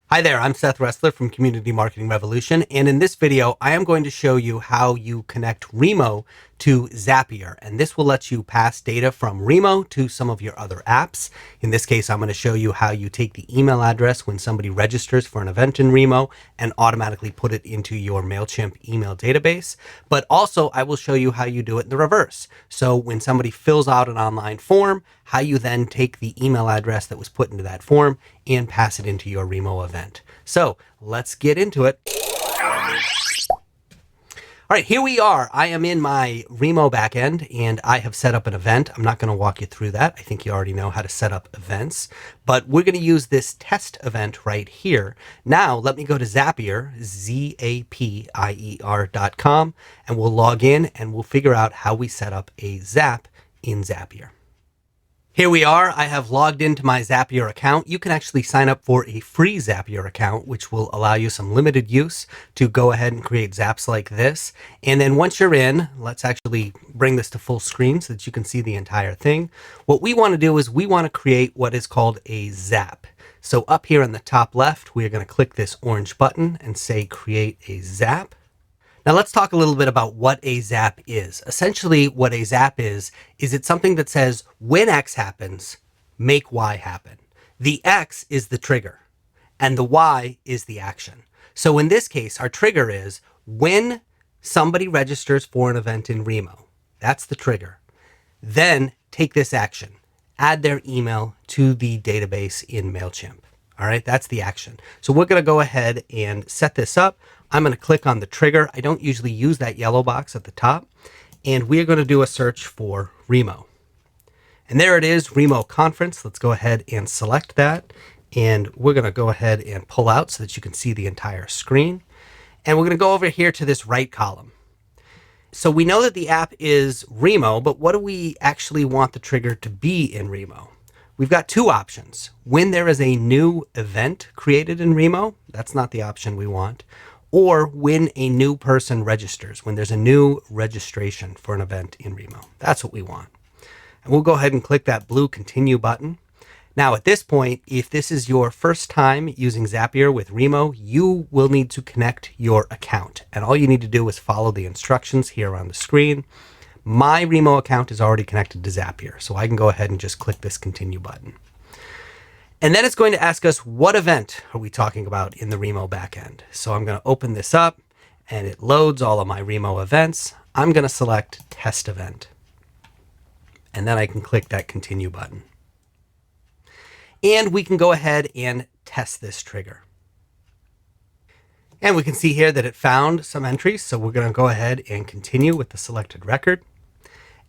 Hi there, I'm Seth Resler from Community Marketing Revolution, and in this video, I am going to show you how you connect Remo to Zapier, and this will let you pass data from Remo to some of your other apps. In this case, I'm going to show you how you take the email address when somebody registers for an event in Remo and automatically put it into your Mailchimp email database, but also I will show you how you do it in the reverse. So when somebody fills out an online form, how you then take the email address that was put into that form and pass it into your Remo event. So let's get into it. All right, here we are. I am in my Remo backend and I have set up an event. I'm not going to walk you through that. I think you already know how to set up events, but we're going to use this test event right here. Now, let me go to Zapier, Zapier.com, and we'll log in and we'll figure out how we set up a Zap in Zapier. Here we are. I have logged into my Zapier account. You can actually sign up for a free Zapier account, which will allow you some limited use to go ahead and create Zaps like this. And then once you're in, let's actually bring this to full screen so that you can see the entire thing. What we want to do is we want to create what is called a Zap. So up here in the top left, we're going to click this orange button and say create a Zap. Now let's talk a little bit about what a Zap is. Essentially what a Zap is it's something that says when X happens, make Y happen. The X is the trigger and the Y is the action. So in this case, our trigger is when somebody registers for an event in Remo. That's the trigger. Then take this action. Add their email to the database in Mailchimp. All right, that's the action. So we're going to go ahead and set this up. I'm going to click on the trigger. I don't usually use that yellow box at the top. And we're going to do a search for Remo. And there it is, Remo Conference. Let's go ahead and select that. And we're going to go ahead and pull out so that you can see the entire screen. And we're going to go over here to this right column. So we know that the app is Remo, but what do we actually want the trigger to be in Remo? We've got two options. When there is a new event created in Remo, that's not the option we want, or when a new person registers, when there's a new registration for an event in Remo. That's what we want. And we'll go ahead and click that blue continue button. Now at this point, if this is your first time using Zapier with Remo, you will need to connect your account. And all you need to do is follow the instructions here on the screen. My Remo account is already connected to Zapier, so I can go ahead and just click this continue button. And then it's going to ask us what event are we talking about in the Remo backend. So I'm going to open this up and it loads all of my Remo events. I'm going to select test event. And then I can click that continue button. And we can go ahead and test this trigger. And we can see here that it found some entries. So we're going to go ahead and continue with the selected record.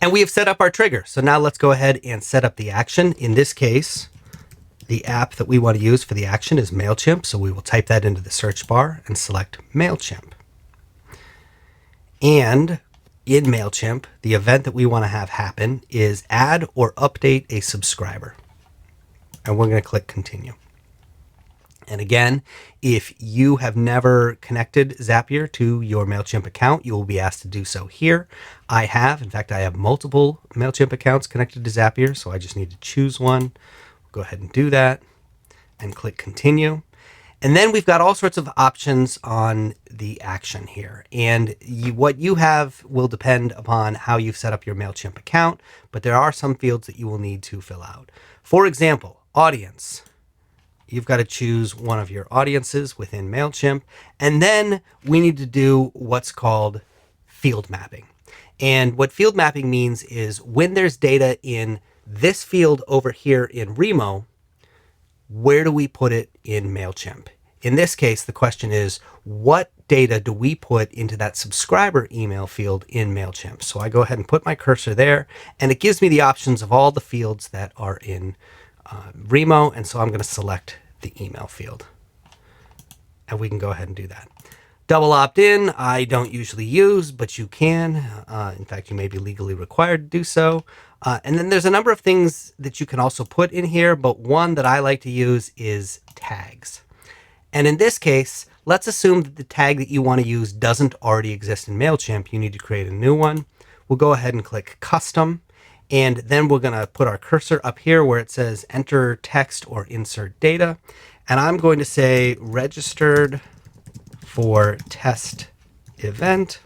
And we have set up our trigger. So now let's go ahead and set up the action. In this case, the app that we want to use for the action is Mailchimp. So we will type that into the search bar and select Mailchimp. And in Mailchimp, the event that we want to have happen is add or update a subscriber. And we're going to click continue. And again, if you have never connected Zapier to your Mailchimp account, you will be asked to do so here. I have. In fact, I have multiple Mailchimp accounts connected to Zapier, so I just need to choose one. We'll go ahead and do that and click continue. And then we've got all sorts of options on the action here. And what you have will depend upon how you've set up your Mailchimp account, but there are some fields that you will need to fill out. For example, audience. You've got to choose one of your audiences within Mailchimp. And then we need to do what's called field mapping. And what field mapping means is when there's data in this field over here in Remo, where do we put it in Mailchimp? In this case, the question is, what data do we put into that subscriber email field in Mailchimp? So I go ahead and put my cursor there, and it gives me the options of all the fields that are in Remo, and so I'm going to select the email field. And we can go ahead and do that. Double opt-in, I don't usually use, but you can. In fact, you may be legally required to do so. And then there's a number of things that you can also put in here, but one that I like to use is tags. And in this case, let's assume that the tag that you want to use doesn't already exist in Mailchimp. You need to create a new one. We'll go ahead and click custom. And then we're going to put our cursor up here where it says enter text or insert data. And I'm going to say registered for test event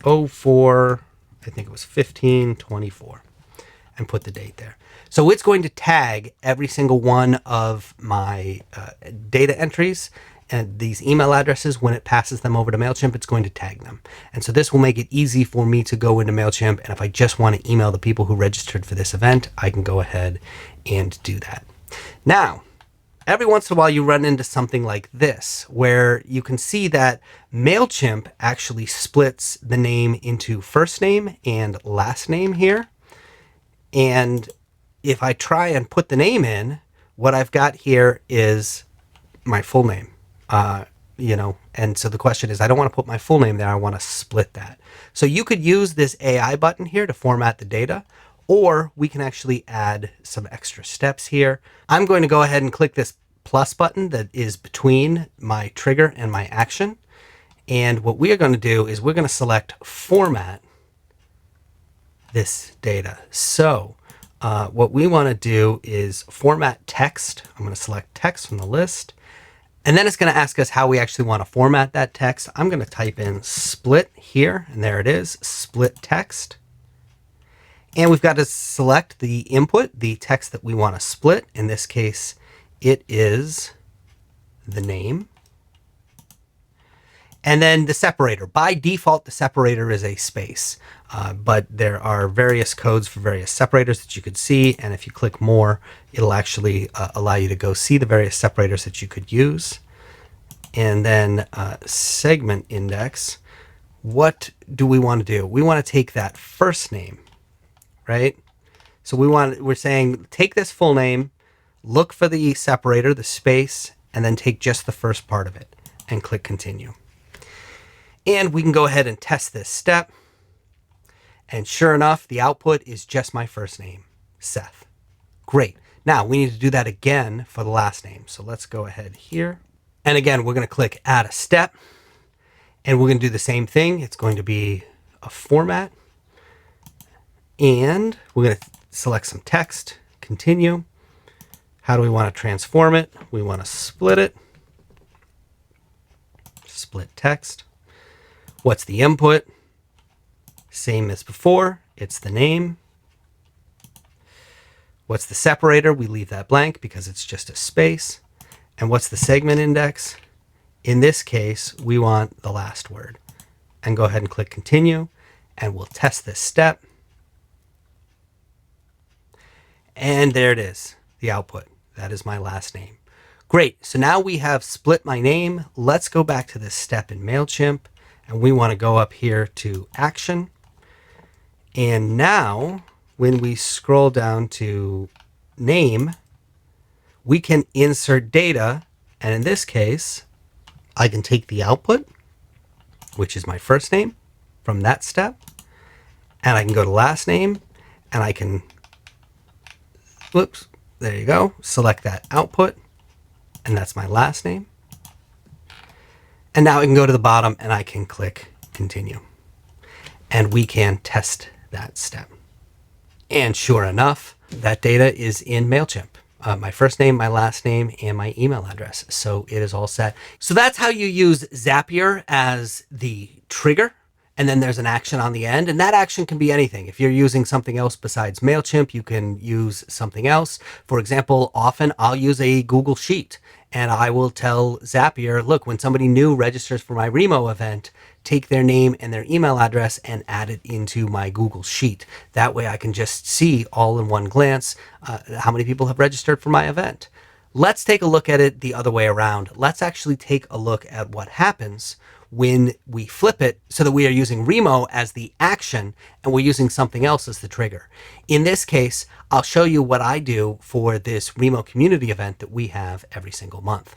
04, I think it was 15/24, and put the date there. So it's going to tag every single one of my data entries and these email addresses. When it passes them over to Mailchimp, it's going to tag them. And so this will make it easy for me to go into Mailchimp. And if I just want to email the people who registered for this event, I can go ahead and do that. Now, every once in a while you run into something like this, where you can see that Mailchimp actually splits the name into first name and last name here. And if I try and put the name in, what I've got here is my full name. And so the question is, I don't want to put my full name there. I want to split that. So you could use this AI button here to format the data, or we can actually add some extra steps here. I'm going to go ahead and click this plus button that is between my trigger and my action. And what we are going to do is we're going to select format this data. So what we want to do is format text. I'm going to select text from the list. And then it's going to ask us how we actually want to format that text. I'm going to type in split here, and there it is, split text. And we've got to select the input, the text that we want to split. In this case, it is the name. And then the separator. By default, the separator is a space, but there are various codes for various separators that you could see. And if you click more, it'll actually allow you to go see the various separators that you could use. And then segment index. What do we want to do? We want to take that first name, right? So we're saying take this full name, look for the separator, the space, and then take just the first part of it and click continue. And we can go ahead and test this step. And sure enough, the output is just my first name, Seth. Great. Now we need to do that again for the last name. So let's go ahead here. And again, we're going to click add a step. And we're going to do the same thing. It's going to be a format. And we're going to select some text, continue. How do we want to transform it? We want to split it. Split text. What's the input? Same as before, it's the name. What's the separator? We leave that blank because it's just a space. And what's the segment index? In this case, we want the last word. And go ahead and click continue, and we'll test this step. And there it is, the output. That is my last name. Great, so now we have split my name. Let's go back to this step in Mailchimp. And we want to go up here to action. And now when we scroll down to name, we can insert data. And in this case, I can take the output, which is my first name from that step. And I can go to last name and I can, whoops, there you go. Select that output. And that's my last name. And now I can go to the bottom and I can click continue. And we can test that step. And sure enough, that data is in Mailchimp. My first name, my last name, and my email address. So it is all set. So that's how you use Zapier as the trigger. And then there's an action on the end. And that action can be anything. If you're using something else besides Mailchimp, you can use something else. For example, often I'll use a Google Sheet. And I will tell Zapier, look, when somebody new registers for my Remo event, take their name and their email address and add it into my Google Sheet. That way I can just see all in one glance how many people have registered for my event. Let's take a look at it the other way around. Let's actually take a look at what happens when we flip it so that we are using Remo as the action and we're using something else as the trigger. In this case, I'll show you what I do for this Remo community event that we have every single month.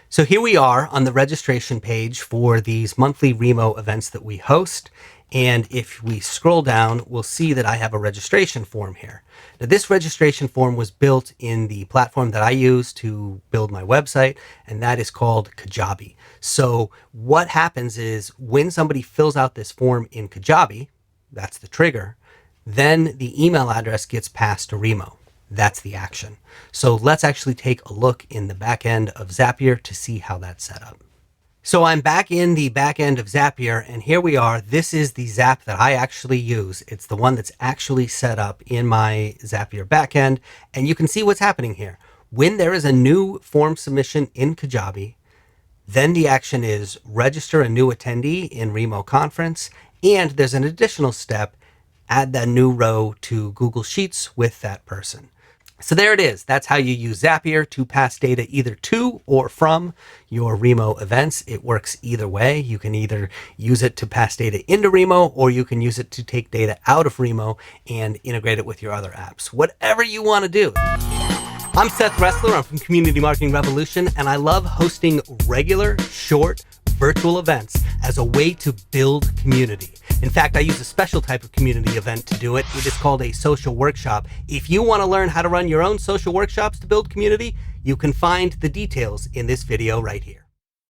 So here we are on the registration page for these monthly Remo events that we host. And if we scroll down, we'll see that I have a registration form here. Now, this registration form was built in the platform that I use to build my website, and that is called Kajabi. So what happens is when somebody fills out this form in Kajabi, that's the trigger, then the email address gets passed to Remo. That's the action. So let's actually take a look in the back end of Zapier to see how that's set up. So I'm back in the back end of Zapier, and here we are. This is the Zap that I actually use. It's the one that's actually set up in my Zapier backend, and you can see what's happening here. When there is a new form submission in Kajabi, then the action is register a new attendee in Remo conference, and there's an additional step, add that new row to Google Sheets with that person. So there it is. That's how you use Zapier to pass data either to or from your Remo events. It works either way. You can either use it to pass data into Remo, or you can use it to take data out of Remo and integrate it with your other apps. Whatever you want to do. I'm Seth Resler. I'm from Community Marketing Revolution, and I love hosting regular, short, virtual events as a way to build community. In fact, I use a special type of community event to do it. It is called a social workshop. If you want to learn how to run your own social workshops to build community, you can find the details in this video right here.